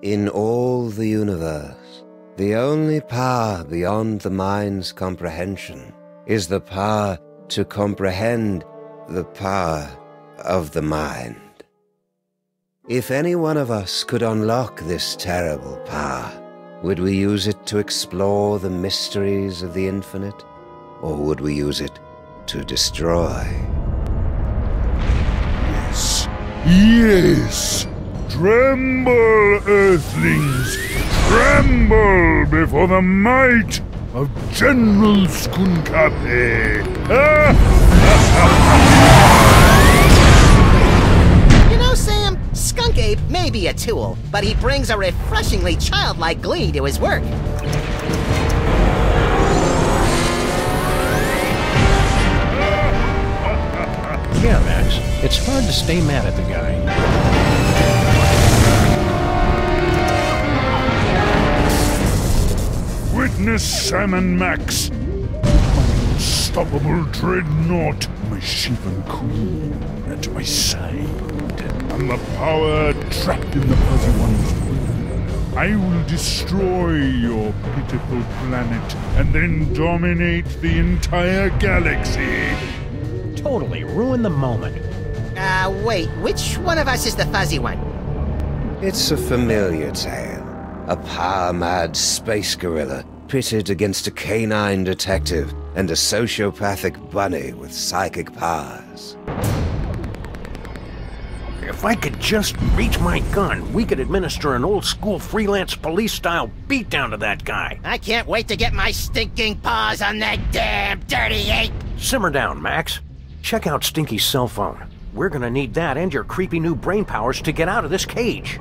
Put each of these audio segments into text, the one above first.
In all the universe, the only power beyond the mind's comprehension is the power to comprehend the power of the mind. If any one of us could unlock this terrible power, would we use it to explore the mysteries of the infinite, or would we use it to destroy? Yes, yes! Tremble, Earthlings! Tremble before the might of General Skun-ka'pe! You know, Sam, Skun-ka'pe may be a tool, but he brings a refreshingly childlike glee to his work. Yeah, Max, it's hard to stay mad at the guy. Witness Sam and Max, my unstoppable dreadnought, my shaven queen at my side, and the power trapped in the Fuzzy One's will. I will destroy your pitiful planet and then dominate the entire galaxy. Totally ruin the moment. Wait, which one of us is the fuzzy one? It's a familiar tale. A power-mad space gorilla pitted against a canine detective and a sociopathic bunny with psychic powers. If I could just reach my gun, we could administer an old-school freelance police-style beatdown to that guy. I can't wait to get my stinking paws on that damn dirty ape! Simmer down, Max. Check out Stinky's cell phone. We're gonna need that and your creepy new brain powers to get out of this cage.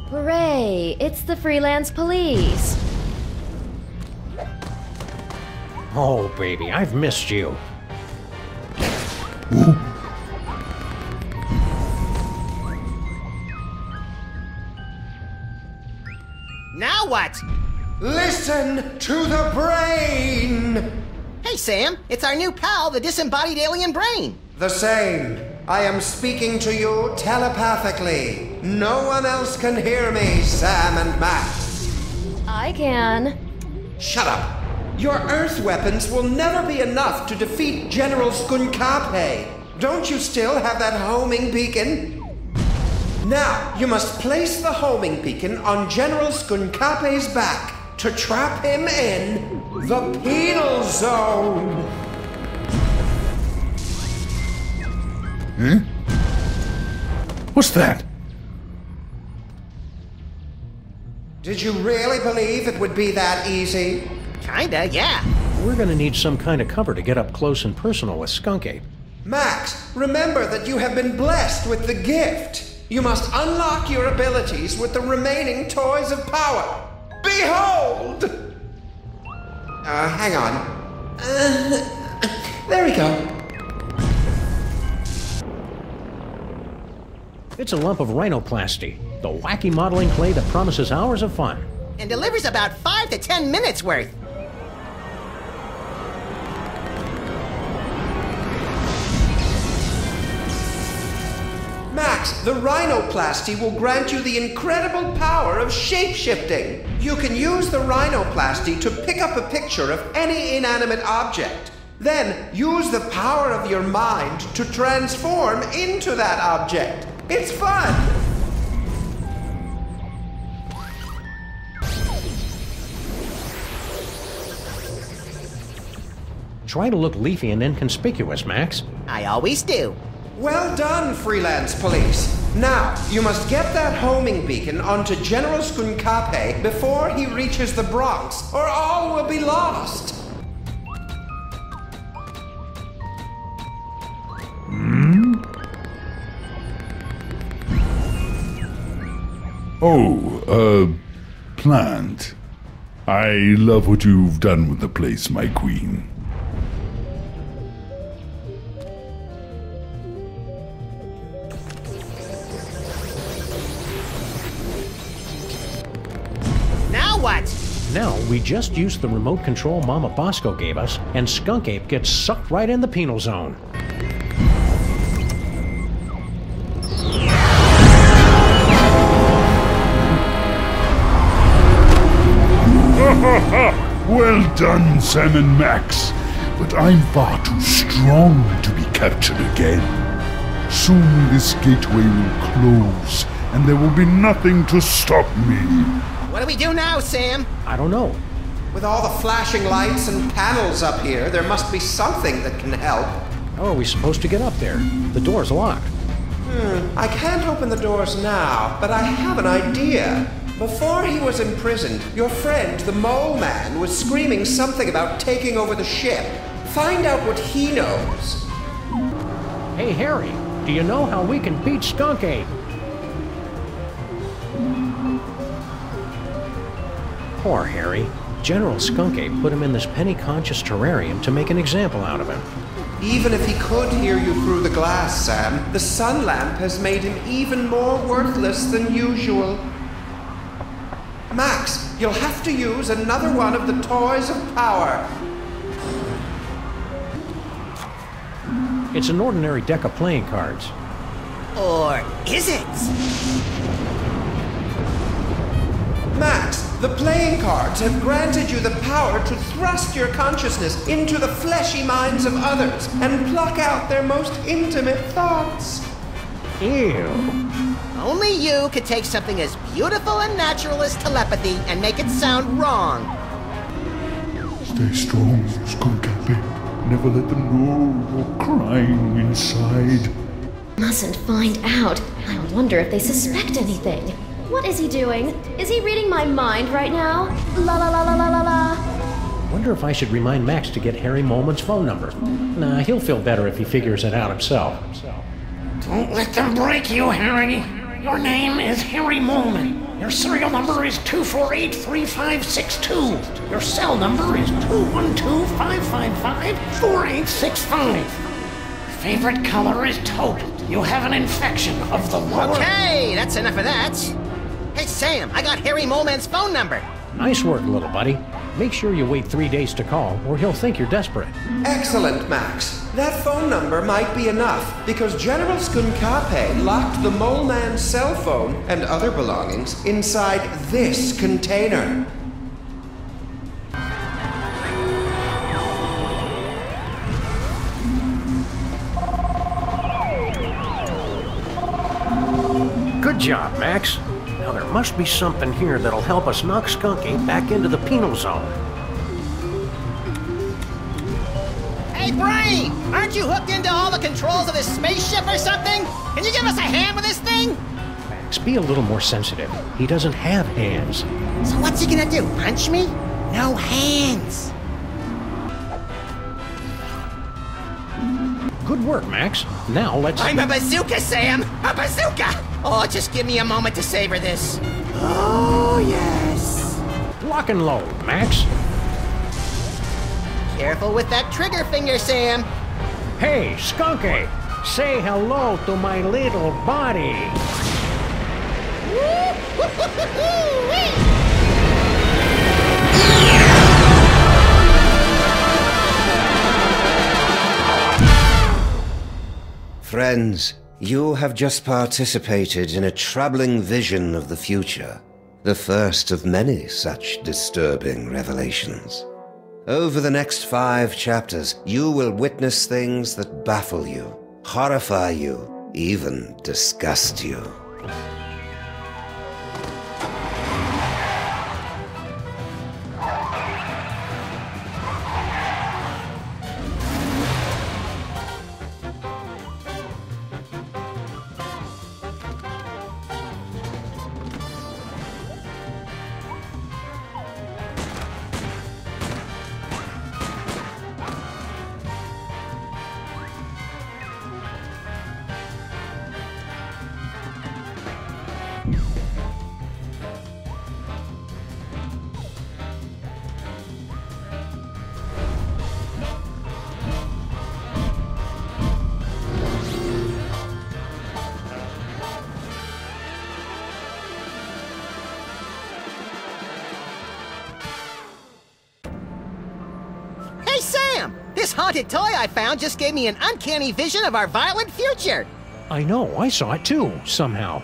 Hooray! It's the freelance police! Oh, baby, I've missed you. Now what? Listen to the brain! Hey, Sam, it's our new pal, the disembodied alien brain. The same. I am speaking to you telepathically. No one else can hear me, Sam and Max. I can. Shut up. Your Earth weapons will never be enough to defeat General Skun-ka'pe. Don't you still have that homing beacon? Now, you must place the homing beacon on General Skun-ka'pe's back to trap him in the penal zone. Huh? What's that? Did you really believe it would be that easy? Kinda, yeah. We're gonna need some kind of cover to get up close and personal with Skunk-ape. Max, remember that you have been blessed with the gift. You must unlock your abilities with the remaining toys of power. Behold! Hang on. There we go. It's a lump of rhinoplasty, the wacky modeling clay that promises hours of fun. And delivers about 5 to 10 minutes worth. Max, the rhinoplasty will grant you the incredible power of shape-shifting. You can use the rhinoplasty to pick up a picture of any inanimate object. Then use the power of your mind to transform into that object. It's fun! Try to look leafy and inconspicuous, Max. I always do. Well done, freelance police. Now, you must get that homing beacon onto General Skun-ka'pe before he reaches the Bronx, or all will be lost. Oh, plant. I love what you've done with the place, my queen. Now what? Now, we just use the remote control Mama Bosco gave us, and Skun-ka'pe gets sucked right in the penal zone. Well done, Sam and Max. But I'm far too strong to be captured again. Soon this gateway will close, and there will be nothing to stop me. What do we do now, Sam? I don't know. With all the flashing lights and panels up here, there must be something that can help. How are we supposed to get up there? The door's locked. I can't open the doors now, but I have an idea. Before he was imprisoned, your friend, the Mole Man, was screaming something about taking over the ship. Find out what he knows. Hey, Harry, do you know how we can beat Skun-ka'pe? Poor Harry. General Skun-ka'pe put him in this penny-conscious terrarium to make an example out of him. Even if he could hear you through the glass, Sam, the sun lamp has made him even more worthless than usual. Max, you'll have to use another one of the toys of power. It's an ordinary deck of playing cards. Or is it? Max, the playing cards have granted you the power to thrust your consciousness into the fleshy minds of others and pluck out their most intimate thoughts. Ew. Only you could take something as beautiful and natural as telepathy and make it sound wrong. Stay strong, Skun-ka'pe. Never let them know you're crying inside. Mustn't find out. I wonder if they suspect anything. What is he doing? Is he reading my mind right now? La la la la la la la. Wonder if I should remind Max to get Harry Molman's phone number. Nah, he'll feel better if he figures it out himself. Don't let them break you, Harry. Your name is Harry Molman. Your serial number is 248-3562. Your cell number is 212-555-4865. Favorite color is taupe. You have an infection of the lower... Okay, that's enough of that. Hey, Sam, I got Harry Moleman's phone number. Nice work, little buddy. Make sure you wait 3 days to call, or he'll think you're desperate. Excellent, Max. That phone number might be enough, because General Skun-ka'pe locked the Mole Man's cell phone and other belongings inside this container. Good job, Max. Now there must be something here that'll help us knock Skun-ka'pe back into the penal zone. Hey, Brain! Aren't you hooked into all the controls of this spaceship or something? Can you give us a hand with this thing? Max, be a little more sensitive. He doesn't have hands. So what's he gonna do, punch me? No hands. Good work, Max. Now let's... I'm a bazooka, Sam! A bazooka! Oh, just give me a moment to savor this. Oh, yes. Lock and load, Max. Careful with that trigger finger, Sam. Hey, Skun-ka'pe, say hello to my little body. Friends, you have just participated in a troubling vision of the future, the first of many such disturbing revelations. Over the next 5 chapters, you will witness things that baffle you, horrify you, even disgust you. Damn! This haunted toy I found just gave me an uncanny vision of our violent future! I know, I saw it too, somehow.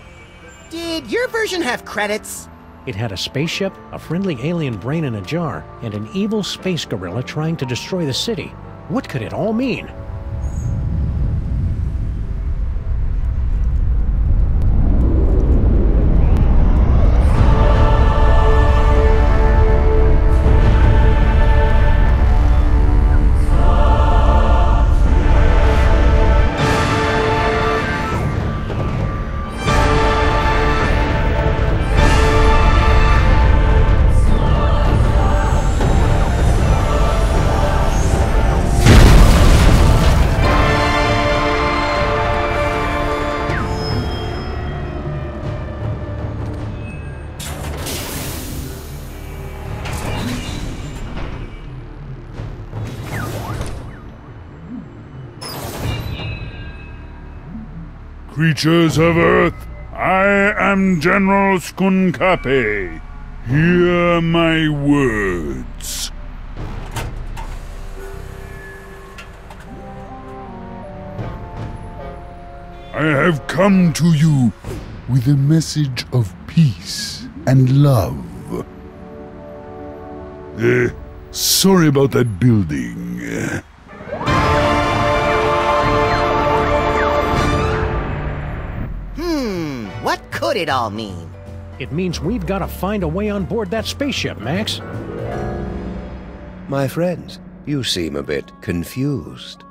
Did your version have credits? It had a spaceship, a friendly alien brain in a jar, and an evil space gorilla trying to destroy the city. What could it all mean? Creatures of Earth, I am General Skun-ka'pe. Hear my words. I have come to you with a message of peace and love. Sorry about that building. What could it all mean? It means we've got to find a way on board that spaceship, Max. My friends, you seem a bit confused.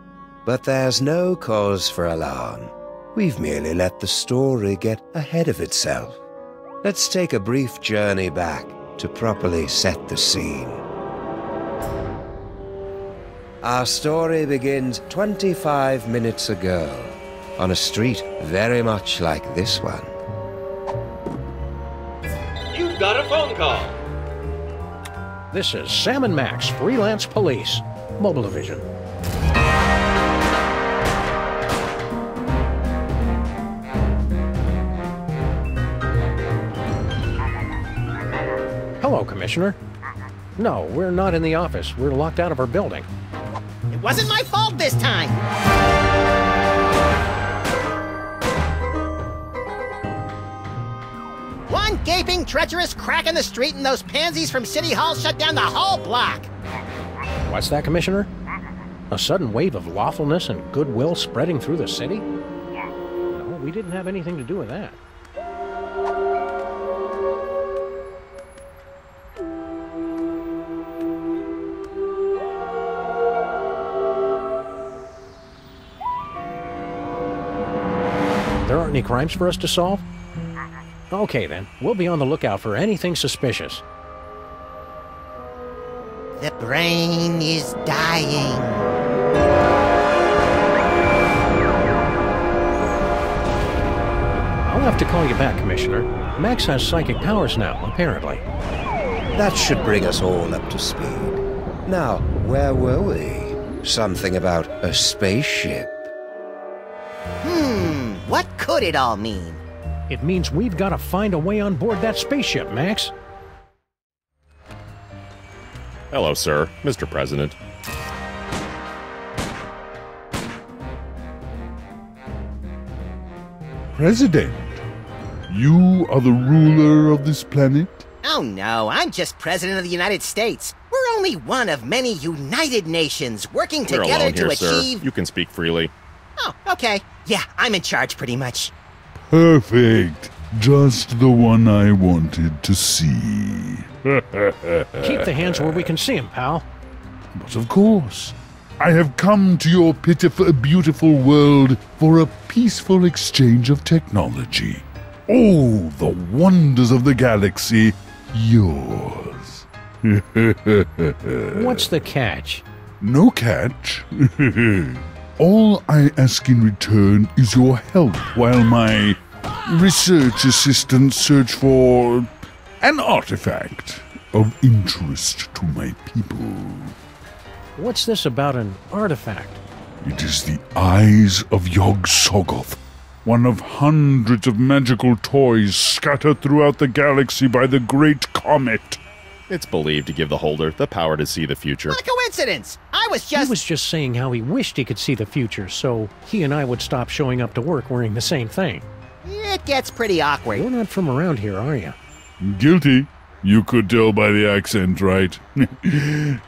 But there's no cause for alarm. We've merely let the story get ahead of itself. Let's take a brief journey back to properly set the scene. Our story begins 25 minutes ago, on a street very much like this one. You've got a phone call. This is Sam and Max, Freelance Police, Mobile Division. Hello, Commissioner. No, we're not in the office. We're locked out of our building. It wasn't my fault this time! One gaping, treacherous crack in the street and those pansies from City Hall shut down the whole block! What's that, Commissioner? A sudden wave of lawfulness and goodwill spreading through the city? No, we didn't have anything to do with that. There aren't any crimes for us to solve? Okay then, we'll be on the lookout for anything suspicious. The brain is dying. I'll have to call you back, Commissioner. Max has psychic powers now, apparently. That should bring us all up to speed. Now, where were we? Something about a spaceship. What could it all mean? It means we've got to find a way on board that spaceship, Max. Hello, sir. Mr. President. President, you are the ruler of this planet? Oh no, I'm just President of the United States. We're only one of many United Nations working We're together alone to here, achieve... sir. You can speak freely. Oh, okay. Yeah, I'm in charge pretty much. Perfect. Just the one I wanted to see. Keep the hands where we can see them, pal. But of course, I have come to your pitiful, beautiful world for a peaceful exchange of technology. Oh, the wonders of the galaxy, yours. What's the catch? No catch. All I ask in return is your help while my research assistants search for an artifact of interest to my people. What's this about an artifact? It is the eyes of Yog-Sothoth, one of hundreds of magical toys scattered throughout the galaxy by the Great Comet. It's believed to give the holder the power to see the future. What a coincidence! I was just... He was just saying how he wished he could see the future, so he and I would stop showing up to work wearing the same thing. It gets pretty awkward. You're not from around here, are you? Guilty. You could tell by the accent, right?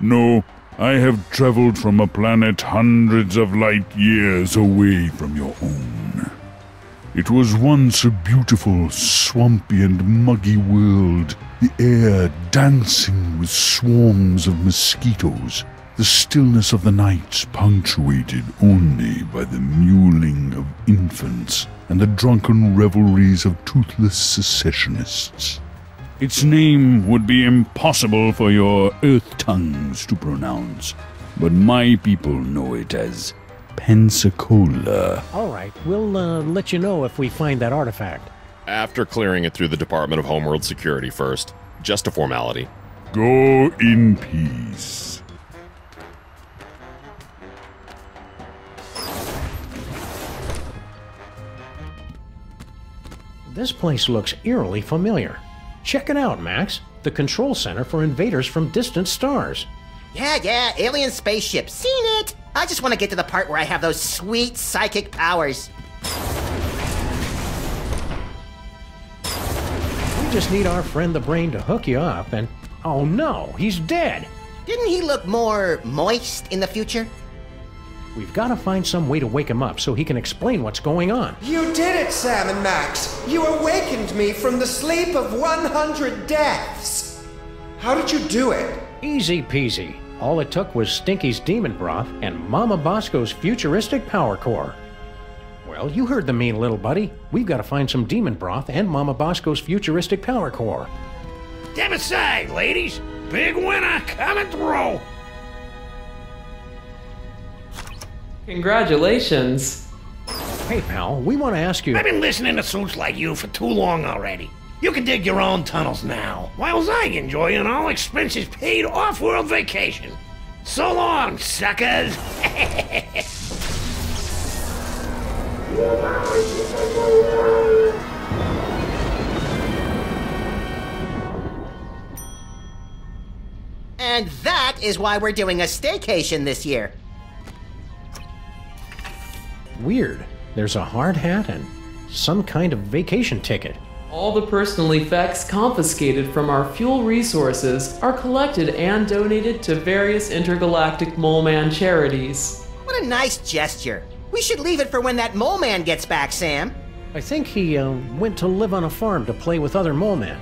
No, I have traveled from a planet hundreds of light years away from your own. It was once a beautiful, swampy and muggy world, the air dancing with swarms of mosquitoes, the stillness of the nights punctuated only by the mewling of infants and the drunken revelries of toothless secessionists. Its name would be impossible for your earth tongues to pronounce, but my people know it as Pensacola. All right, we'll let you know if we find that artifact. After clearing it through the Department of Homeworld Security first. Just a formality. Go in peace. This place looks eerily familiar. Check it out, Max. The control center for invaders from distant stars. Yeah, alien spaceship. Seen it! I just want to get to the part where I have those sweet psychic powers. We just need our friend the Brain to hook you up and... Oh no, he's dead! Didn't he look more moist in the future? We've got to find some way to wake him up so he can explain what's going on. You did it, Sam and Max! You awakened me from the sleep of 100 deaths! How did you do it? Easy peasy. All it took was Stinky's demon broth and Mama Bosco's futuristic power core. Well, you heard the mean little buddy. We've got to find some demon broth and Mama Bosco's futuristic power core. Step aside, ladies. Big winner coming through. Congratulations. Hey, pal, we want to ask you... I've been listening to suits like you for too long already. You can dig your own tunnels now, whilst I enjoy an all-expenses paid off-world vacation. So long, suckers! And that is why we're doing a staycation this year. Weird. There's a hard hat and some kind of vacation ticket. All the personal effects confiscated from our fuel resources are collected and donated to various intergalactic Mole Man charities. What a nice gesture. We should leave it for when that mole man gets back, Sam. I think he went to live on a farm to play with other mole men.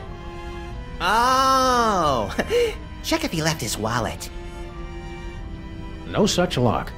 Oh, check if he left his wallet. No such luck.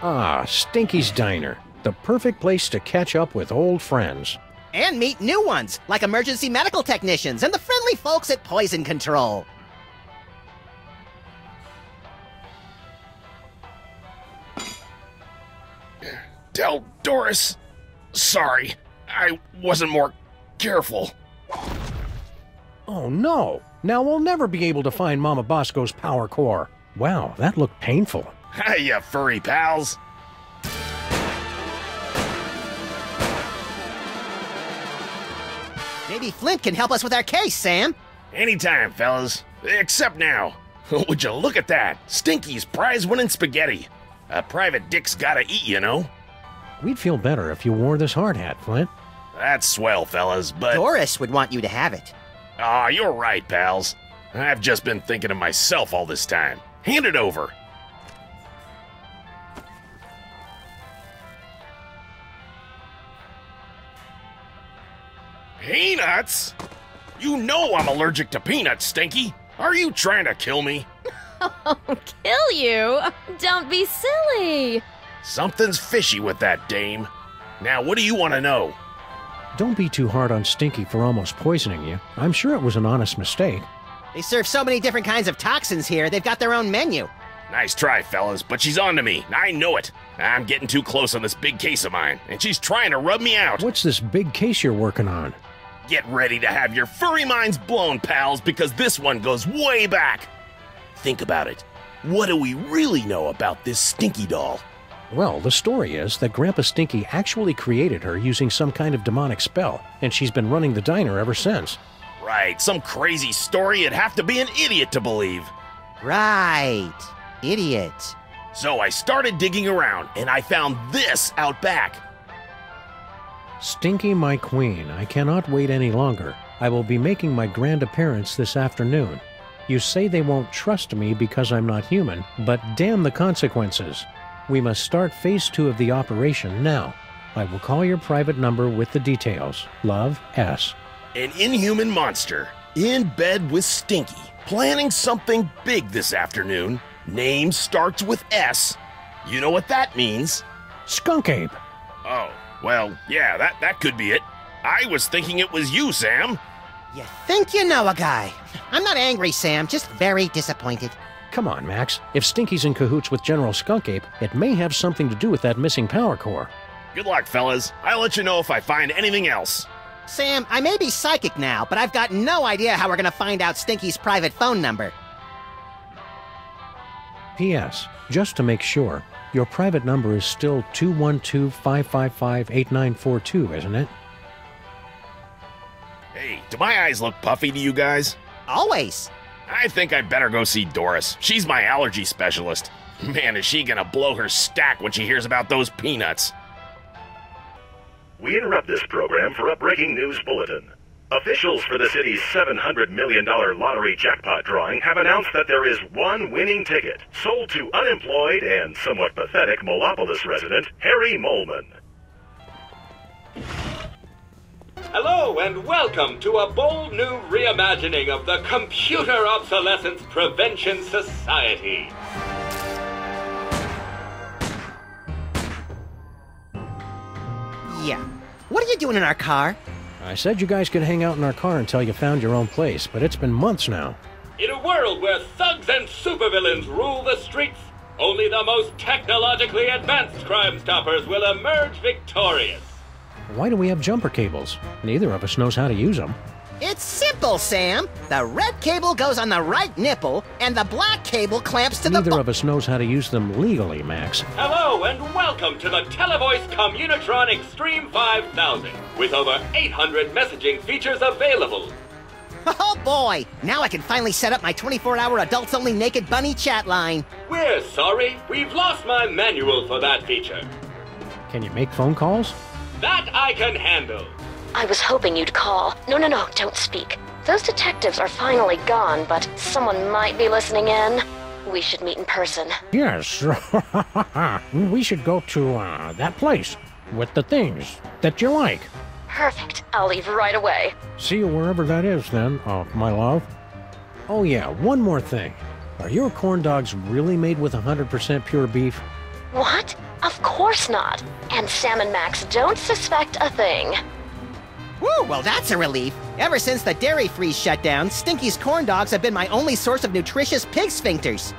Ah, Stinky's Diner. The perfect place to catch up with old friends. And meet new ones, like emergency medical technicians and the friendly folks at Poison Control. Tell Doris. Sorry, I wasn't more careful. Oh no! Now we'll never be able to find Mama Bosco's power core. Wow, that looked painful. Hiya, furry pals. Maybe Flint can help us with our case, Sam. Anytime, fellas. Except now. Would you look at that? Stinky's prize-winning spaghetti. A private dick's gotta eat, you know. We'd feel better if you wore this hard hat, Flint. That's swell, fellas, but... Doris would want you to have it. Aw, you're right, pals. I've just been thinking of myself all this time. Hand it over. Peanuts? You know I'm allergic to peanuts, Stinky. Are you trying to kill me? Oh, kill you? Don't be silly. Something's fishy with that dame. Now, what do you want to know? Don't be too hard on Stinky for almost poisoning you. I'm sure it was an honest mistake. They serve so many different kinds of toxins here, they've got their own menu. Nice try, fellas, but she's on to me. I know it. I'm getting too close on this big case of mine, and she's trying to rub me out. What's this big case you're working on? Get ready to have your furry minds blown, pals, because this one goes way back. Think about it. What do we really know about this Stinky doll? Well, the story is that Grandpa Stinky actually created her using some kind of demonic spell, and she's been running the diner ever since. Right, some crazy story you'd have to be an idiot to believe. Right. Idiot. So I started digging around, and I found this out back. Stinky, my queen, I cannot wait any longer. I will be making my grand appearance this afternoon. You say they won't trust me because I'm not human, but damn the consequences. We must start phase 2 of the operation now. I will call your private number with the details. Love, S. An inhuman monster, in bed with Stinky, planning something big this afternoon. Name starts with S. You know what that means? Skun-ka'pe. Oh, well, yeah, that could be it. I was thinking it was you, Sam. You think you know a guy. I'm not angry, Sam, just very disappointed. Come on, Max. If Stinky's in cahoots with General Skun-ka'pe, it may have something to do with that missing power core. Good luck, fellas. I'll let you know if I find anything else. Sam, I may be psychic now, but I've got no idea how we're gonna find out Stinky's private phone number. P.S. Just to make sure, your private number is still 212-555-8942, isn't it? Hey, do my eyes look puffy to you guys? Always. I think I'd better go see Doris. She's my allergy specialist. Man, is she gonna blow her stack when she hears about those peanuts. We interrupt this program for a breaking news bulletin. Officials for the city's $700 million lottery jackpot drawing have announced that there is one winning ticket sold to unemployed and somewhat pathetic Molopolis resident Harry Molman. Hello and welcome to a bold new reimagining of the Computer Obsolescence Prevention Society. Yeah. What are you doing in our car? I said you guys could hang out in our car until you found your own place, but it's been months now. In a world where thugs and supervillains rule the streets, only the most technologically advanced Crime Stoppers will emerge victorious. Why do we have jumper cables? Neither of us knows how to use them. It's simple, Sam. The red cable goes on the right nipple, and the black cable clamps to Neither of us knows how to use them legally, Max. Hello and welcome to the Televoice Communitron Extreme 5000, with over 800 messaging features available. Oh boy! Now I can finally set up my 24-hour adults-only naked bunny chat line. We're sorry, we've lost my manual for that feature. Can you make phone calls? That I can handle. I was hoping you'd call. No, don't speak. Those detectives are finally gone, but someone might be listening in. We should meet in person. Yes. We should go to that place with the things that you like. Perfect. I'll leave right away. See you wherever that is then, my love. Oh yeah, one more thing. Are your corn dogs really made with 100% pure beef? What? Of course not. And Sam and Max don't suspect a thing. Woo, well that's a relief. Ever since the dairy freeze shut down, Stinky's corn dogs have been my only source of nutritious pig sphincters.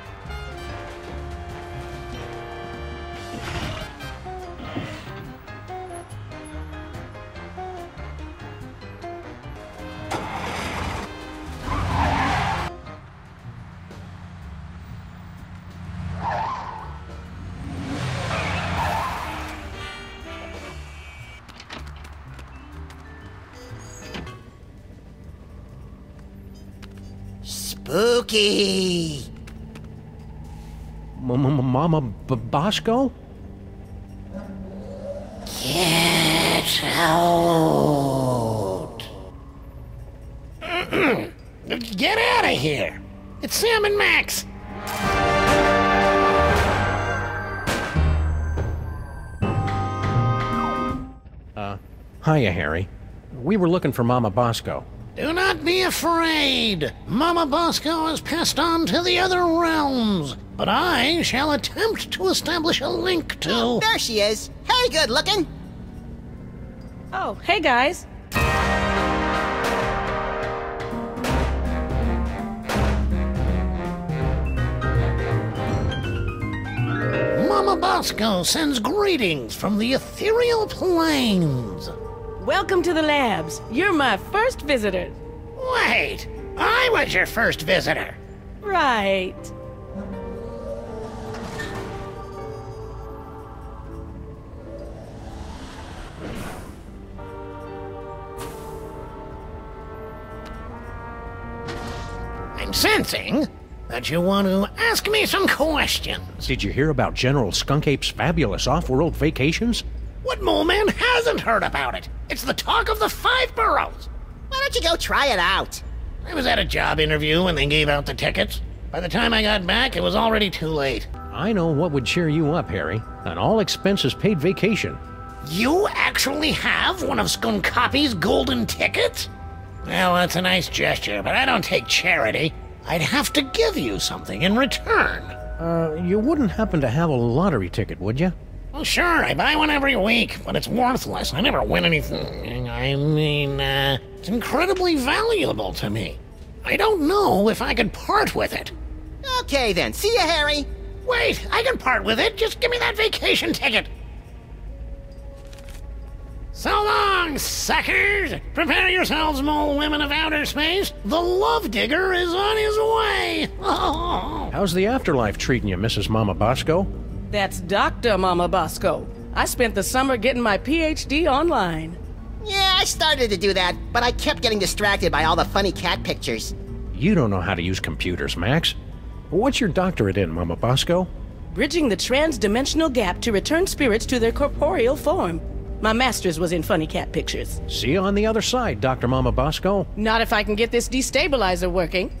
Spooky! Mama Bosco? Get out! Get out of here! It's Sam and Max! Hiya, Harry. We were looking for Mama Bosco. Do not be afraid. Mama Bosco has passed on to the other realms, but I shall attempt to establish a link to... Oh, there she is. Hey, good looking. Oh, hey guys. Mama Bosco sends greetings from the ethereal plains. Welcome to the labs. You're my first visitor. Wait, I was your first visitor. Right. I'm sensing that you want to ask me some questions. Did you hear about General Skun-ka'pe's fabulous off-world vacations? What mole man hasn't heard about it? It's the talk of the 5 boroughs. Why don't you go try it out? I was at a job interview when they gave out the tickets. By the time I got back, it was already too late. I know what would cheer you up, Harry. An all-expenses-paid vacation. You actually have one of Skun-ka'pe's golden tickets? Well, that's a nice gesture, but I don't take charity. I'd have to give you something in return. You wouldn't happen to have a lottery ticket, would you? Well, sure, I buy one every week, but it's worthless. I never win anything. I mean, it's incredibly valuable to me. I don't know if I could part with it. Okay then, see ya, Harry. Wait, I can part with it. Just give me that vacation ticket. So long, suckers! Prepare yourselves, mole women of outer space. The love digger is on his way. How's the afterlife treating you, Mrs. Mama Bosco? That's Dr. Mama Bosco. I spent the summer getting my PhD online. Yeah, I started to do that, but I kept getting distracted by all the funny cat pictures. You don't know how to use computers, Max. What's your doctorate in, Mama Bosco? Bridging the trans-dimensional gap to return spirits to their corporeal form. My master's was in funny cat pictures. See you on the other side, Dr. Mama Bosco. Not if I can get this destabilizer working.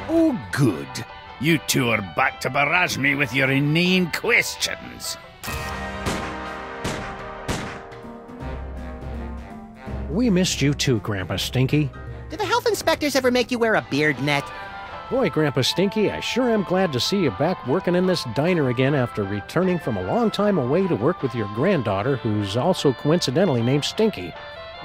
Oh, good. You two are back to barrage me with your inane questions. We missed you too, Grandpa Stinky. Did the health inspectors ever make you wear a beard net? Boy, Grandpa Stinky, I sure am glad to see you back working in this diner again after returning from a long time away to work with your granddaughter, who's also coincidentally named Stinky.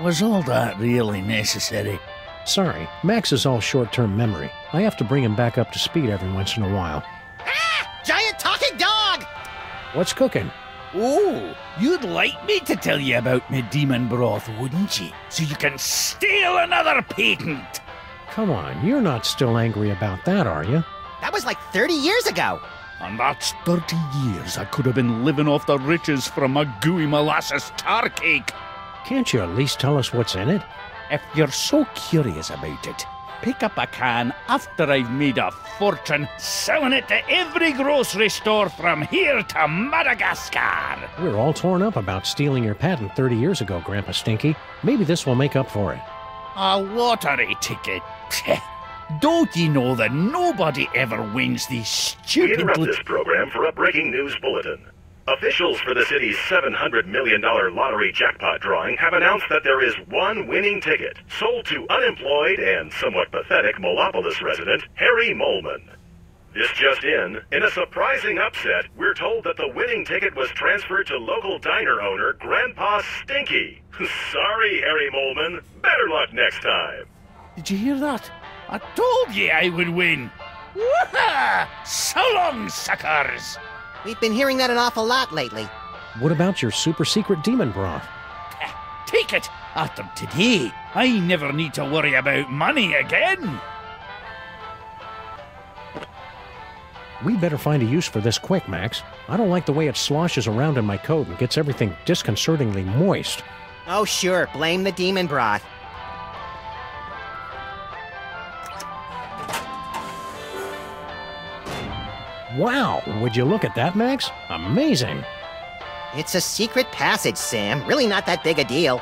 Was all that really necessary? Sorry, Max is all short-term memory. I have to bring him back up to speed every once in a while. Ah! Giant talking dog! What's cooking? Oh, you'd like me to tell you about my demon broth, wouldn't you? So you can steal another patent! Come on, you're not still angry about that, are you? That was like 30 years ago. And that's 30 years I could have been living off the riches from a gooey molasses tar cake. Can't you at least tell us what's in it? If you're so curious about it, pick up a can after I've made a fortune selling it to every grocery store from here to Madagascar. We're all torn up about stealing your patent 30 years ago, Grandpa Stinky. Maybe this will make up for it. A lottery ticket? Don't you know that nobody ever wins these We stupid... interrupt this program for a breaking news bulletin. Officials for the city's $700 million lottery jackpot drawing have announced that there is one winning ticket sold to unemployed and somewhat pathetic Molopolis resident Harry Molman. This just in a surprising upset, we're told that the winning ticket was transferred to local diner owner Grandpa Stinky. Sorry, Harry Molman. Better luck next time. Did you hear that? I told you I would win. Woohoo! So long, suckers! We've been hearing that an awful lot lately. What about your super-secret demon broth? Take it! After today, I never need to worry about money again! We'd better find a use for this quick, Max. I don't like the way it sloshes around in my coat and gets everything disconcertingly moist. Oh sure, blame the demon broth. Wow, would you look at that, Max? Amazing! It's a secret passage, Sam. Really not that big a deal.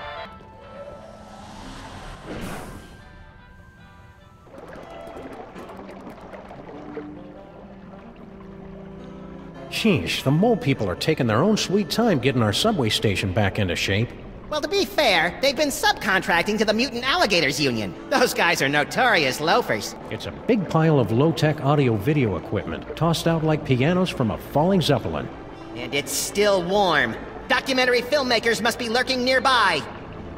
Sheesh, the mole people are taking their own sweet time getting our subway station back into shape. Well, to be fair, they've been subcontracting to the Mutant Alligators Union. Those guys are notorious loafers. It's a big pile of low-tech audio-video equipment, tossed out like pianos from a falling Zeppelin. And it's still warm. Documentary filmmakers must be lurking nearby.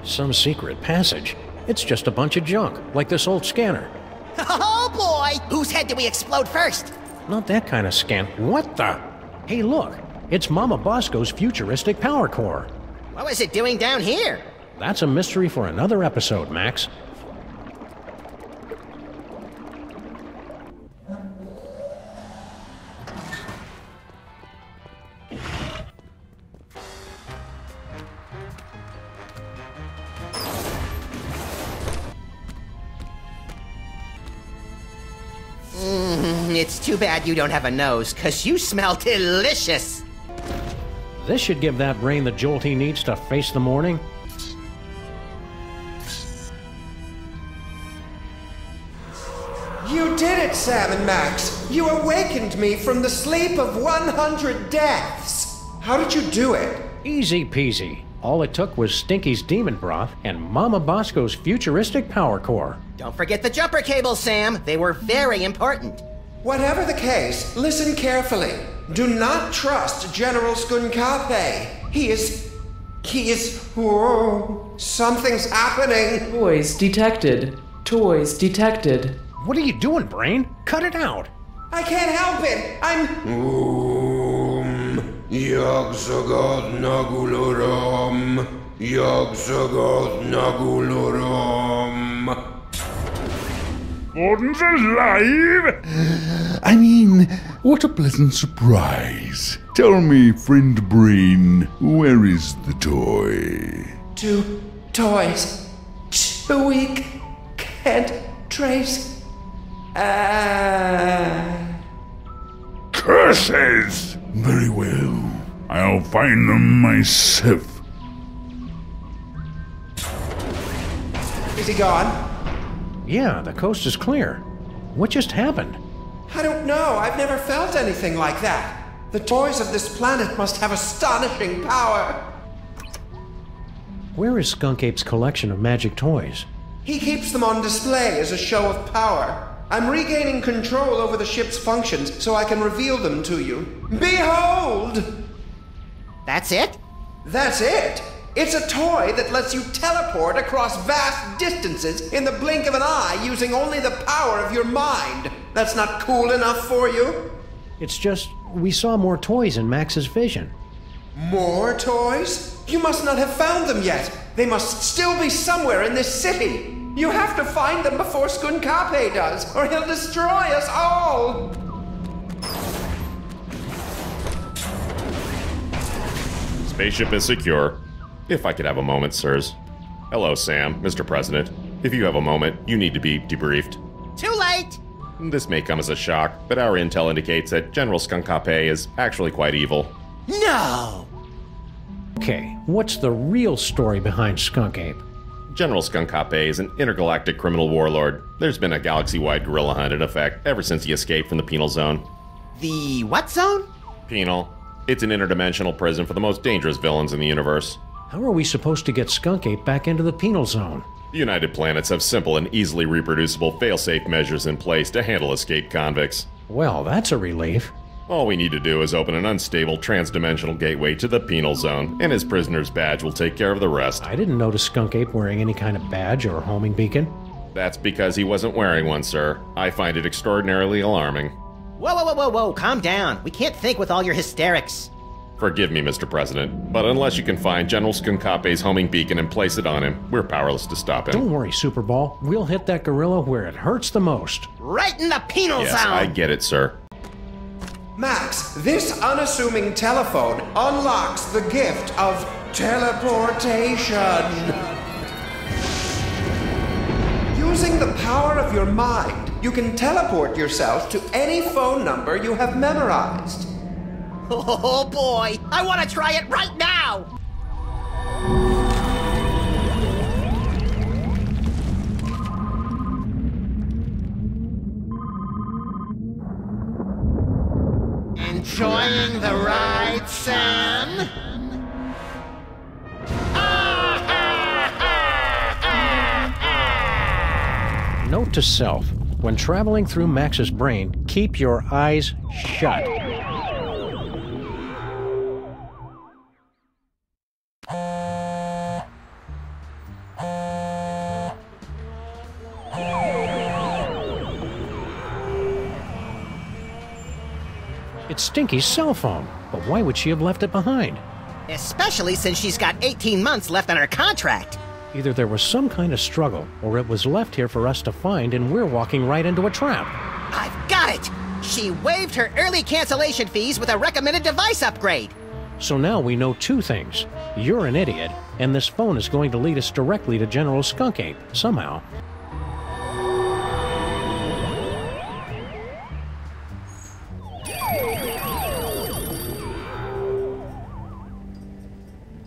Some secret passage. It's just a bunch of junk, like this old scanner. Oh boy! Whose head do we explode first? Not that kind of scan. What the? Hey, look. It's Mama Bosco's futuristic power core. What was it doing down here? That's a mystery for another episode, Max. It's too bad you don't have a nose, 'cause you smell delicious. This should give that brain the jolt he needs to face the morning. You did it, Sam and Max! You awakened me from the sleep of 100 deaths! How did you do it? Easy peasy. All it took was Stinky's demon broth and Mama Bosco's futuristic power core. Don't forget the jumper cables, Sam. They were very important. Whatever the case, listen carefully. Do not trust General Skun-ka'pe. He is... Whoa, something's happening. Toys detected. Toys detected. What are you doing, Brain? Cut it out. I can't help it. I'm... Yagsagat Nagulorum. Yagsagat Nagulorum. Gordon's alive? I mean, what a pleasant surprise. Tell me, friend Brain, where is the toy? 2 toys. 2 we can't trace. Curses! Very well. I'll find them myself. Is he gone? Yeah, the coast is clear. What just happened? I don't know. I've never felt anything like that. The toys of this planet must have astonishing power. Where is Skunk-Ape's collection of magic toys? He keeps them on display as a show of power. I'm regaining control over the ship's functions so I can reveal them to you. Behold! That's it? That's it! It's a toy that lets you teleport across vast distances in the blink of an eye using only the power of your mind. That's not cool enough for you? It's just, we saw more toys in Max's vision. More toys? You must not have found them yet. They must still be somewhere in this city. You have to find them before Skun-ka'pe does, or he'll destroy us all! Spaceship is secure. If I could have a moment, sirs. Hello, Sam, Mr. President. If you have a moment, you need to be debriefed. Too late! This may come as a shock, but our intel indicates that General Skun-ka'pe is actually quite evil. No! Okay, what's the real story behind Skunk-Ape? General Skun-ka'pe is an intergalactic criminal warlord. There's been a galaxy-wide guerrilla hunt in effect ever since he escaped from the Penal Zone. The what zone? Penal. It's an interdimensional prison for the most dangerous villains in the universe. How are we supposed to get Skunk-Ape back into the Penal Zone? The United Planets have simple and easily reproducible fail-safe measures in place to handle escaped convicts. Well, that's a relief. All we need to do is open an unstable trans-dimensional gateway to the Penal Zone, and his prisoner's badge will take care of the rest. I didn't notice Skunk-Ape wearing any kind of badge or homing beacon. That's because he wasn't wearing one, sir. I find it extraordinarily alarming. Whoa, calm down. We can't think with all your hysterics. Forgive me, Mr. President, but unless you can find General Skun-ka'pe's homing beacon and place it on him, we're powerless to stop him. Don't worry, Superball. We'll hit that gorilla where it hurts the most. Right in the Penal Zone! Yes, I get it, sir. Max, this unassuming telephone unlocks the gift of teleportation. Using the power of your mind, you can teleport yourself to any phone number you have memorized. Oh boy, I want to try it right now! Enjoying the ride, Sam? Ah! Note to self. When traveling through Max's brain, keep your eyes shut. It's Stinky's cell phone, but why would she have left it behind? Especially since she's got 18 months left on her contract. Either there was some kind of struggle, or it was left here for us to find and we're walking right into a trap. I've got it! She waived her early cancellation fees with a recommended device upgrade. So now we know two things. You're an idiot, and this phone is going to lead us directly to General Skun-ka'pe, somehow.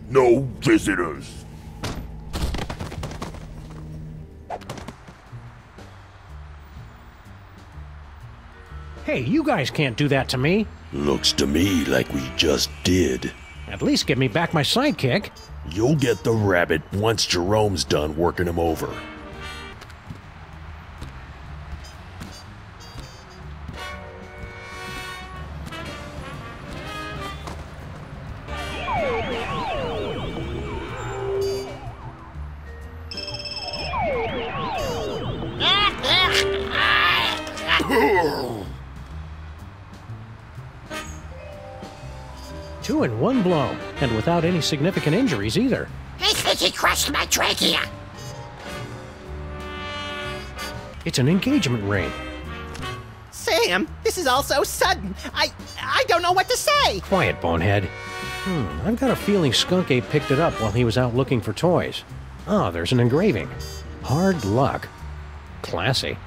No visitors. Hey, you guys can't do that to me. Looks to me like we just did. At least give me back my sidekick. You'll get the rabbit once Jerome's done working him over. Two in one blow, and without any significant injuries either. I think he crushed my trachea. It's an engagement ring. Sam, this is all so sudden. I don't know what to say. Quiet, bonehead. I've got a feeling Skun-ka'pe picked it up while he was out looking for toys. Oh, there's an engraving. Hard luck. Classy.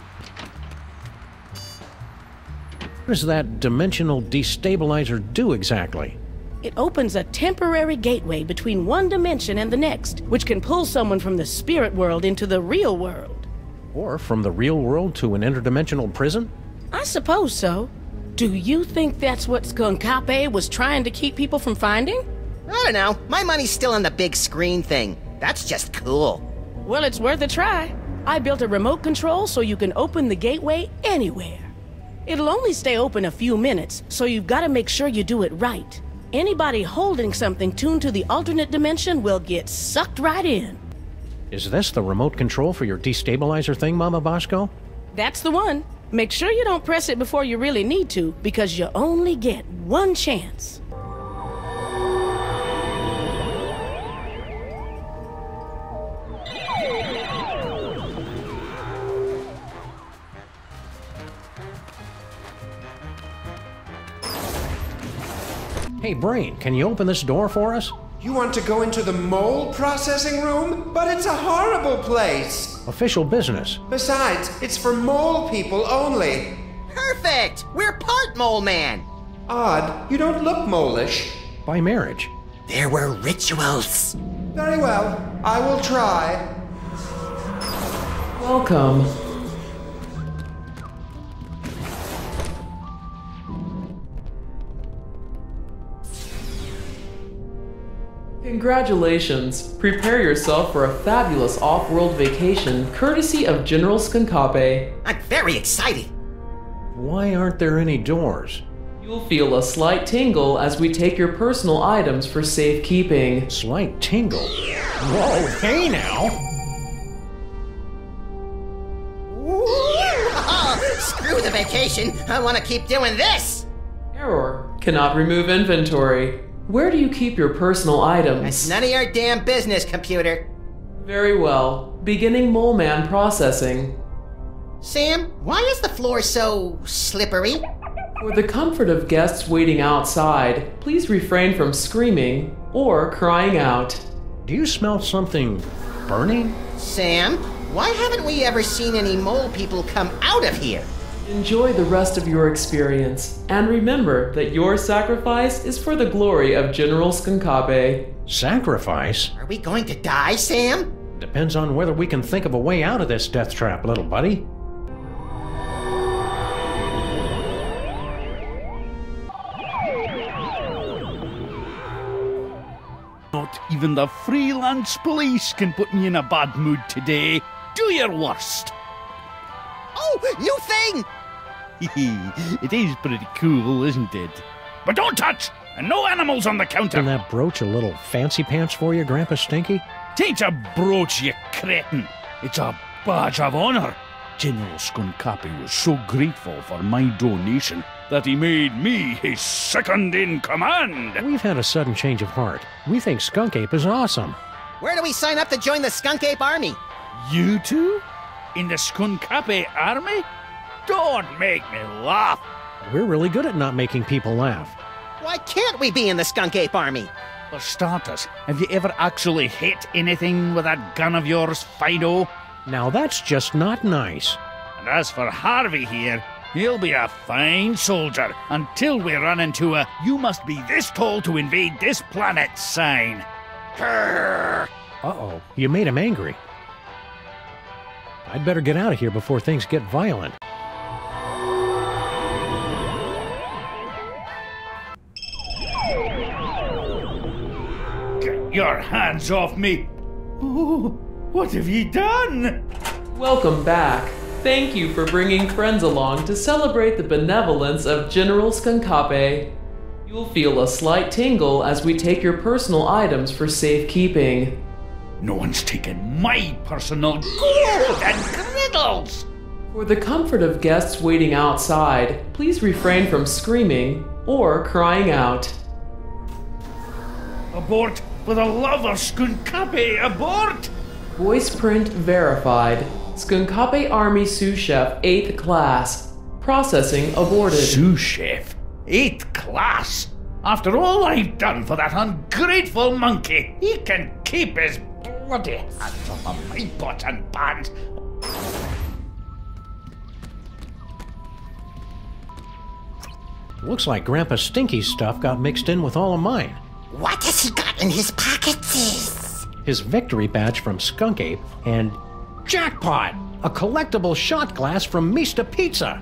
What does that dimensional destabilizer do exactly? It opens a temporary gateway between one dimension and the next, which can pull someone from the spirit world into the real world. Or from the real world to an interdimensional prison? I suppose so. Do you think that's what Skun-ka'pe was trying to keep people from finding? I don't know. My money's still on the big screen thing. That's just cool. Well, it's worth a try. I built a remote control so you can open the gateway anywhere. It'll only stay open a few minutes, so you've got to make sure you do it right. Anybody holding something tuned to the alternate dimension will get sucked right in. Is this the remote control for your destabilizer thing, Mama Bosco? That's the one. Make sure you don't press it before you really need to, because you only get one chance. Hey, Brain, can you open this door for us? You want to go into the mole processing room? But it's a horrible place. Official business. Besides, it's for mole people only. Perfect! We're part mole man. Odd, you don't look mole-ish. By marriage. There were rituals. Very well, I will try. Welcome. Congratulations! Prepare yourself for a fabulous off-world vacation courtesy of General Skun-ka'pe. I'm very excited. Why aren't there any doors? You'll feel a slight tingle as we take your personal items for safekeeping. Slight tingle? Whoa, hey now! Screw the vacation. I want to keep doing this. Error. Cannot remove inventory. Where do you keep your personal items? It's none of your damn business, computer. Very well. Beginning Mole Man processing. Sam, why is the floor so slippery? For the comfort of guests waiting outside, please refrain from screaming or crying out. Do you smell something burning? Sam, why haven't we ever seen any mole people come out of here? Enjoy the rest of your experience, and remember that your sacrifice is for the glory of General Skun-ka'pe. Sacrifice? Are we going to die, Sam? Depends on whether we can think of a way out of this death trap, little buddy. Not even the freelance police can put me in a bad mood today. Do your worst. Woohoo! New thing! It is pretty cool, isn't it? But don't touch! And no animals on the counter! Isn't that brooch a little fancy pants for you, Grandpa Stinky? Tain't a brooch, you cretin! It's a badge of honor! General Skun-ka'pe was so grateful for my donation that he made me his second in command! We've had a sudden change of heart. We think Skun-ka'pe is awesome. Where do we sign up to join the Skun-ka'pe army? You two? In the Skun-ka'pe army? Don't make me laugh! We're really good at not making people laugh. Why can't we be in the Skun-ka'pe army? For starters, have you ever actually hit anything with that gun of yours, Fido? Now that's just not nice. And as for Harvey here, he'll be a fine soldier until we run into a "you must be this tall to invade this planet" sign. Uh-oh, you made him angry. I'd better get out of here before things get violent. Get your hands off me! Oh, what have you done? Welcome back. Thank you for bringing friends along to celebrate the benevolence of General Skun-ka'pe. You'll feel a slight tingle as we take your personal items for safekeeping. No one's taken my personal gold and griddles! For the comfort of guests waiting outside, please refrain from screaming or crying out. Abort! For the love of Skun-ka'pe, abort! Voice print verified. Skun-ka'pe Army Sous Chef 8th Class. Processing aborted. Sous Chef? 8th Class? After all I've done for that ungrateful monkey, he can keep his bloody hands off of my pots and pans. Looks like Grandpa Stinky's stuff got mixed in with all of mine. What has he got in his pockets? His victory badge from Skun-ka'pe and jackpot! A collectible shot glass from Mista Pizza!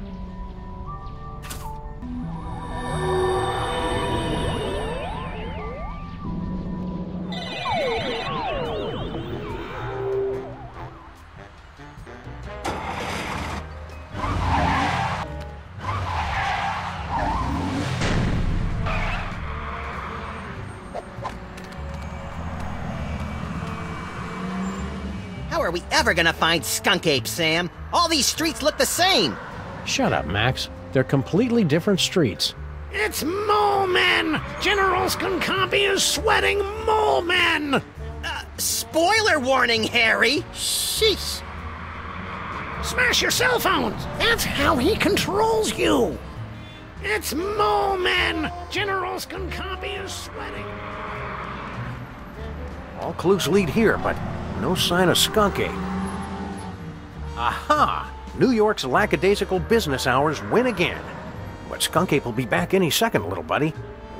How are we ever gonna find Skun-ka'pe, Sam? All these streets look the same! Shut up, Max. They're completely different streets. It's Mole Men! General Skun-ka'pe is sweating Mole Men! Spoiler warning, Harry! Sheesh! Smash your cell phones! That's how he controls you! It's Mole Men! General Skun-ka'pe is sweating. All clues lead here, but no sign of Skun-ka'pe. Aha! New York's lackadaisical business hours win again. But Skun-ka'pe will be back any second, little buddy.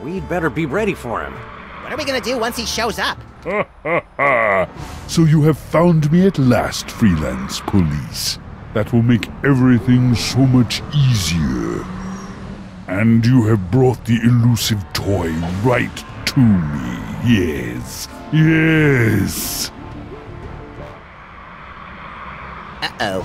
We'd better be ready for him. What are we gonna do once he shows up? Ha ha ha! So you have found me at last, freelance police. That will make everything so much easier. And you have brought the elusive toy right to me. Yes. Yes. Uh-oh.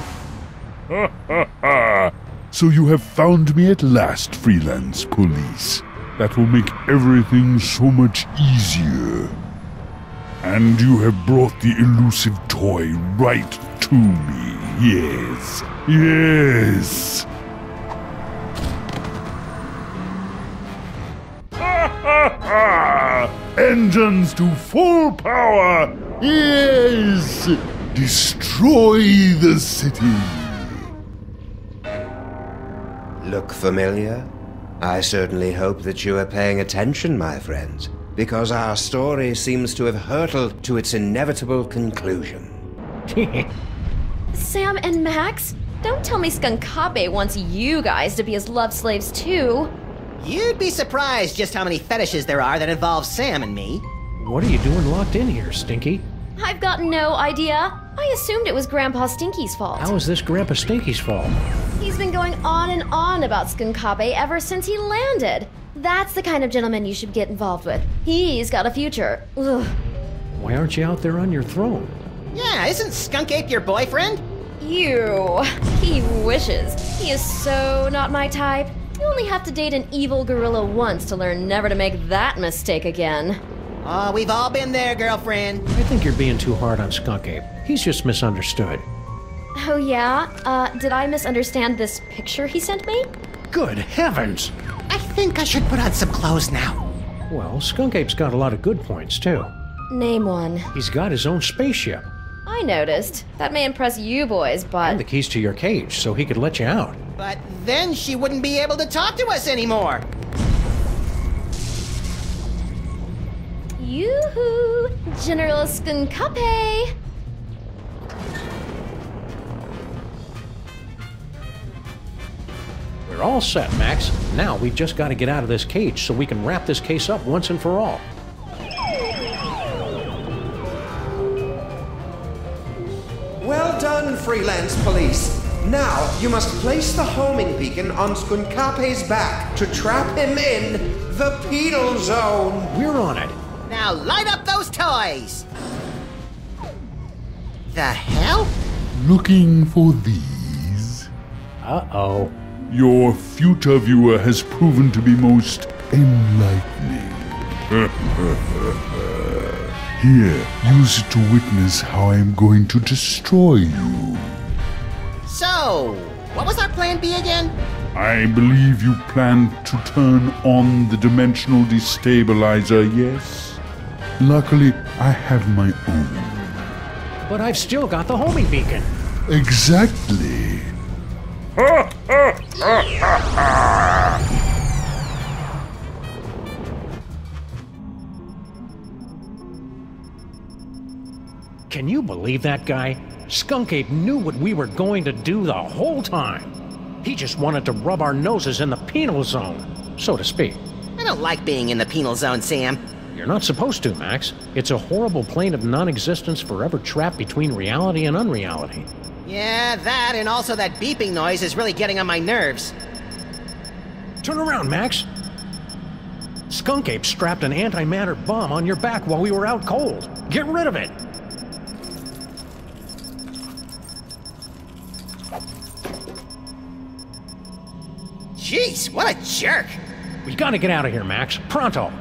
Ha ha ha! So you have found me at last, freelance police. That will make everything so much easier. And you have brought the elusive toy right to me. Yes. Yes. Ha ha ha! Engines to full power! Yes! Destroy the city! Look familiar? I certainly hope that you are paying attention, my friends, because our story seems to have hurtled to its inevitable conclusion. Sam and Max, don't tell me Skun-ka'pe wants you guys to be his love slaves too. You'd be surprised just how many fetishes there are that involve Sam and me. What are you doing locked in here, Stinky? I've got no idea. I assumed it was Grandpa Stinky's fault. How is this Grandpa Stinky's fault? He's been going on and on about Skun-ka'pe ever since he landed. That's the kind of gentleman you should get involved with. He's got a future. Ugh. Why aren't you out there on your throne? Yeah, isn't Skunk-ape your boyfriend? Ew. He wishes. He is so not my type. You only have to date an evil gorilla once to learn never to make that mistake again. Oh, we've all been there, girlfriend. I think you're being too hard on Skun-ka'pe. He's just misunderstood. Oh yeah? Did I misunderstand this picture he sent me? Good heavens! I think I should put on some clothes now. Well, Skun-ka'pe's got a lot of good points, too. Name one. He's got his own spaceship. I noticed. That may impress you boys, but... And the keys to your cage, so he could let you out. But then she wouldn't be able to talk to us anymore. Yoo-hoo! General Skun-ka'pe! We're all set, Max. Now we've just got to get out of this cage so we can wrap this case up once and for all. Well done, freelance police. Now, you must place the homing beacon on Skun-ka'pe's back to trap him in the penal zone. We're on it. Now light up those toys! The hell? Looking for these? Uh-oh. Your future viewer has proven to be most enlightening. Here, use it to witness how I am going to destroy you. So, what was our plan B again? I believe you plan to turn on the dimensional destabilizer, yes? Luckily, I have my own. But I've still got the homing beacon. Exactly. Can you believe that guy? Skun-ka'pe knew what we were going to do the whole time. He just wanted to rub our noses in the penal zone, so to speak. I don't like being in the penal zone, Sam. You're not supposed to, Max. It's a horrible plane of non-existence forever trapped between reality and unreality. Yeah, that and also that beeping noise is really getting on my nerves. Turn around, Max. Skun-ka'pe strapped an antimatter bomb on your back while we were out cold. Get rid of it. Jeez, what a jerk! We gotta get out of here, Max. Pronto!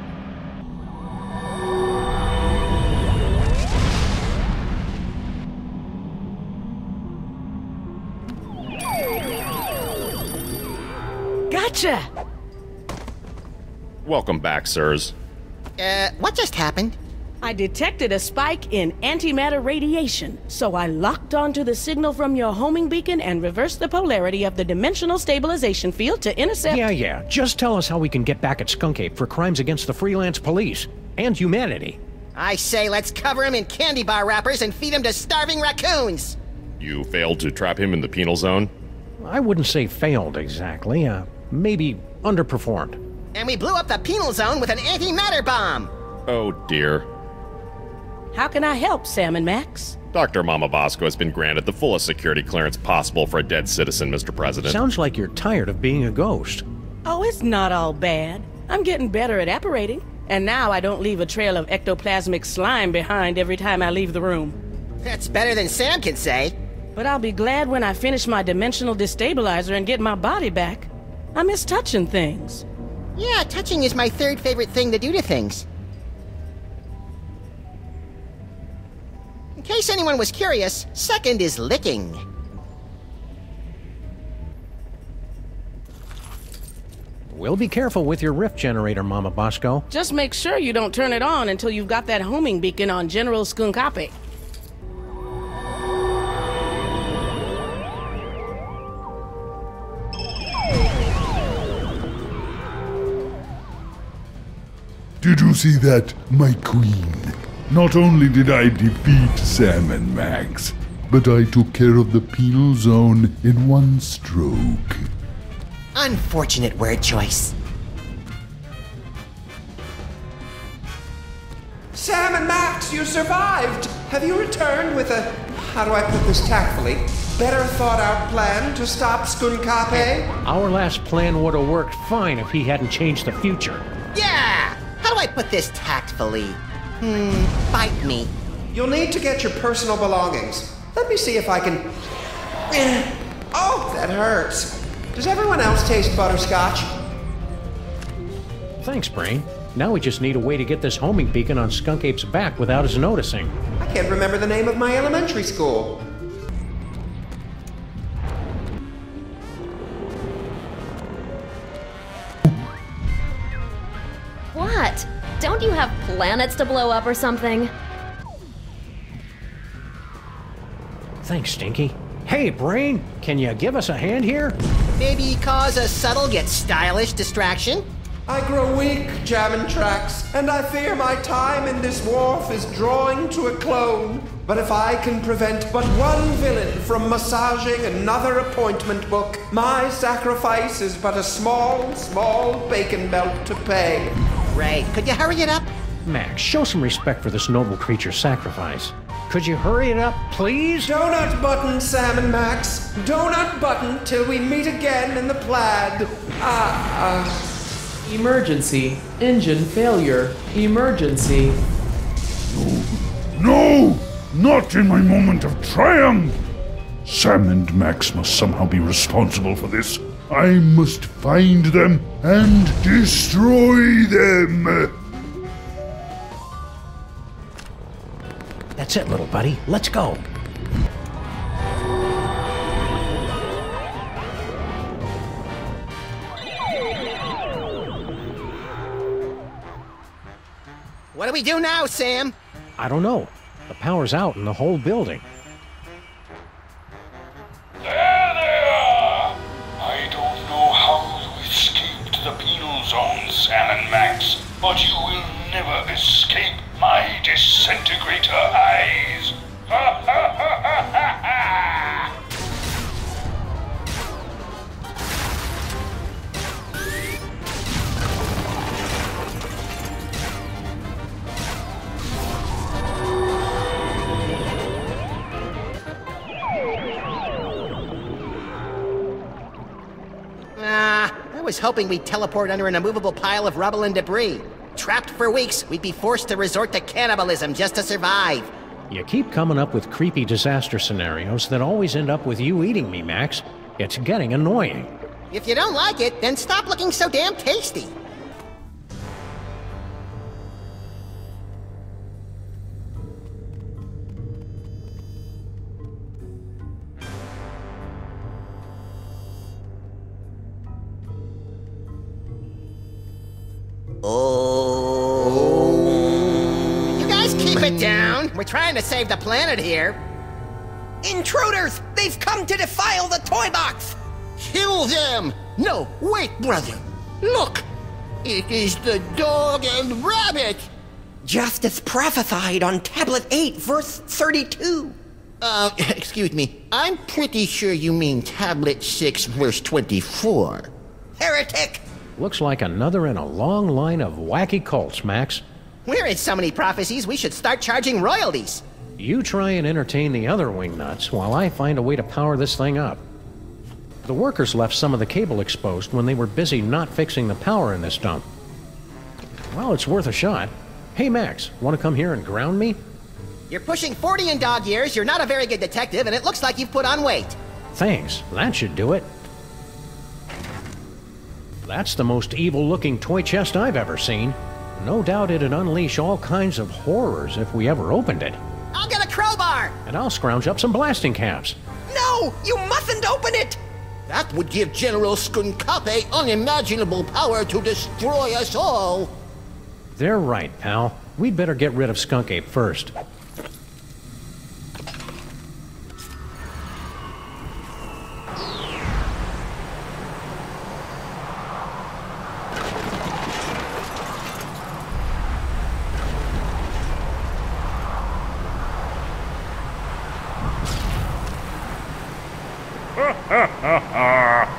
Gotcha! Welcome back, sirs. What just happened? I detected a spike in antimatter radiation, so I locked onto the signal from your homing beacon and reversed the polarity of the dimensional stabilization field to intercept... Yeah. Just tell us how we can get back at Skun-ka'pe for crimes against the freelance police and humanity. I say let's cover him in candy bar wrappers and feed him to starving raccoons! You failed to trap him in the penal zone? I wouldn't say failed exactly. Maybe underperformed. And we blew up the penal zone with an antimatter bomb! Oh dear. How can I help, Sam and Max? Dr. Mama Bosco has been granted the fullest security clearance possible for a dead citizen, Mr. President. Sounds like you're tired of being a ghost. Oh, it's not all bad. I'm getting better at apparating. And now I don't leave a trail of ectoplasmic slime behind every time I leave the room. That's better than Sam can say. But I'll be glad when I finish my dimensional destabilizer and get my body back. I miss touching things. Yeah, touching is my third favorite thing to do to things. In case anyone was curious, second is licking. We'll be careful with your rift generator, Mama Bosco. Just make sure you don't turn it on until you've got that homing beacon on General Skun-ka'pe. Did you see that, my queen? Not only did I defeat Sam and Max, but I took care of the penal zone in one stroke. Unfortunate word choice. Sam and Max, you survived! Have you returned with a, how do I put this tactfully, better thought out plan to stop Skun-ka'pe? Our last plan would have worked fine if he hadn't changed the future. Yeah! How do I put this tactfully? Bite me. You'll need to get your personal belongings. Let me see if I can... Oh, that hurts. Does everyone else taste butterscotch? Thanks, Brain. Now we just need a way to get this homing beacon on Skun-ka'pe's back without us noticing. I can't remember the name of my elementary school. What? Don't you have planets to blow up or something? Thanks, Stinky. Hey, Brain, can you give us a hand here? Maybe cause a subtle yet stylish distraction? I grow weak, jamming tracks, and I fear my time in this wharf is drawing to a clone. But if I can prevent but one villain from massaging another appointment book, my sacrifice is but a small, small bacon belt to pay. Right. Could you hurry it up? Max, show some respect for this noble creature's sacrifice. Could you hurry it up, please? Donut button, Sam and Max. Donut button till we meet again in the plaid. Emergency. Engine failure. Emergency. No! Not in my moment of triumph! Sam and Max must somehow be responsible for this. I must find them and destroy them! That's it, little buddy. Let's go. What do we do now, Sam? I don't know. The power's out in the whole building. There they are! I don't know how you escaped the penal zone, Sam and Max, but you will never escape my disintegrator eyes! Ha ha ha ha ha ha! I was hoping we'd teleport under an immovable pile of rubble and debris. Trapped for weeks, we'd be forced to resort to cannibalism just to survive. You keep coming up with creepy disaster scenarios that always end up with you eating me, Max. It's getting annoying. If you don't like it, then stop looking so damn tasty. You guys keep it down. We're trying to save the planet here. Intruders! They've come to defile the toy box! Kill them! No, wait, brother. Look! It is the dog and rabbit! Just as prophesied on Tablet 8, verse 32. Excuse me. I'm pretty sure you mean Tablet 6, verse 24. Heretic! Looks like another in a long line of wacky cults, Max. We're in so many prophecies, we should start charging royalties. You try and entertain the other wingnuts while I find a way to power this thing up. The workers left some of the cable exposed when they were busy not fixing the power in this dump. Well, it's worth a shot. Hey, Max, want to come here and ground me? You're pushing 40 in dog years, you're not a very good detective, and it looks like you've put on weight. Thanks, that should do it. That's the most evil-looking toy chest I've ever seen. No doubt it'd unleash all kinds of horrors if we ever opened it. I'll get a crowbar! And I'll scrounge up some blasting caps. No! You mustn't open it! That would give General Skun-ka'pe unimaginable power to destroy us all. They're right, pal. We'd better get rid of Skun-ka'pe first.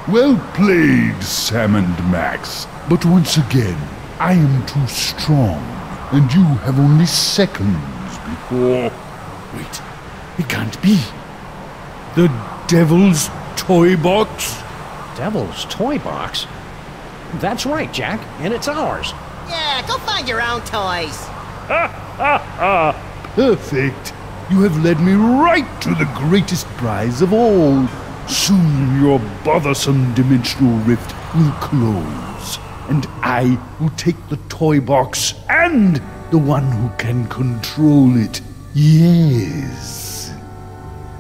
Well played, Sam and Max. But once again, I am too strong, and you have only seconds before... Wait, it can't be. The Devil's Toy Box? Devil's Toy Box? That's right, Jack, and it's ours. Yeah, go find your own toys. Ha ha ha! Perfect! You have led me right to the greatest prize of all. Soon your bothersome dimensional rift will close, and I will take the toy box and the one who can control it. Yes.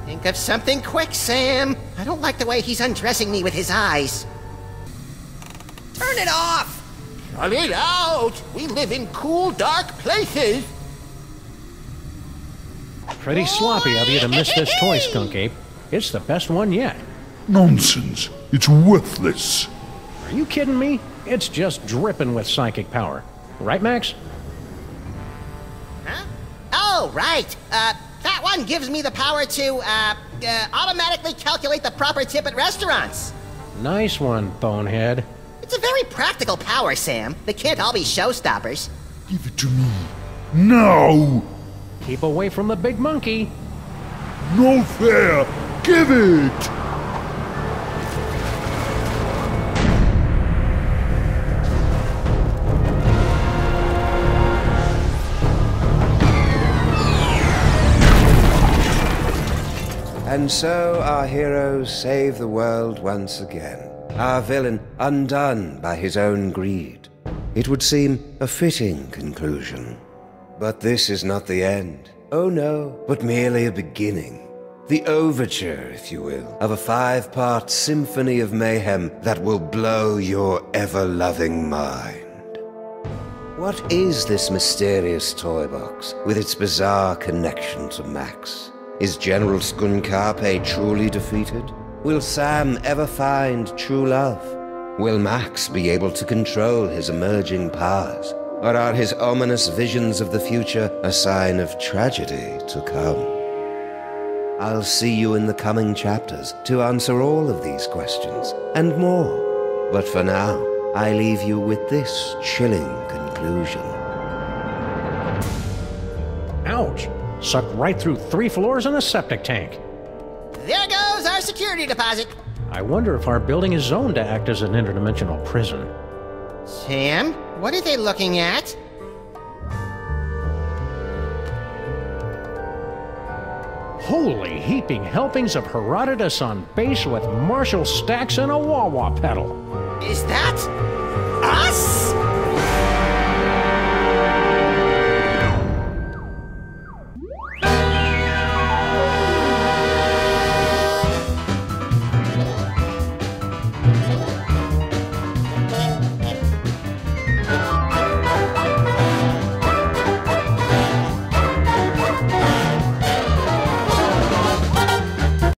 Think of something quick, Sam. I don't like the way he's undressing me with his eyes. Turn it off! Cut it out! We live in cool, dark places. Pretty sloppy of you to miss this toy, Skun-ka'pe. It's the best one yet. Nonsense. It's worthless. Are you kidding me? It's just dripping with psychic power. Right, Max? Huh? Oh, right. That one gives me the power to, automatically calculate the proper tip at restaurants. Nice one, Bonehead. It's a very practical power, Sam. They can't all be showstoppers. Give it to me. Now! Keep away from the big monkey. No fair! Give it! And so our heroes save the world once again. Our villain undone by his own greed. It would seem a fitting conclusion. But this is not the end. Oh no, but merely a beginning. The overture, if you will, of a 5-part symphony of mayhem that will blow your ever-loving mind. What is this mysterious toy box with its bizarre connection to Max? Is General Skun-ka'pe truly defeated? Will Sam ever find true love? Will Max be able to control his emerging powers? Or are his ominous visions of the future a sign of tragedy to come? I'll see you in the coming chapters to answer all of these questions and more. But for now, I leave you with this chilling conclusion. Ouch! Sucked right through 3 floors and a septic tank. There goes our security deposit. I wonder if our building is zoned to act as an interdimensional prison. Sam, what are they looking at? Holy heaping helpings of Herodotus on base with Marshall stacks and a wah-wah pedal. Is that us?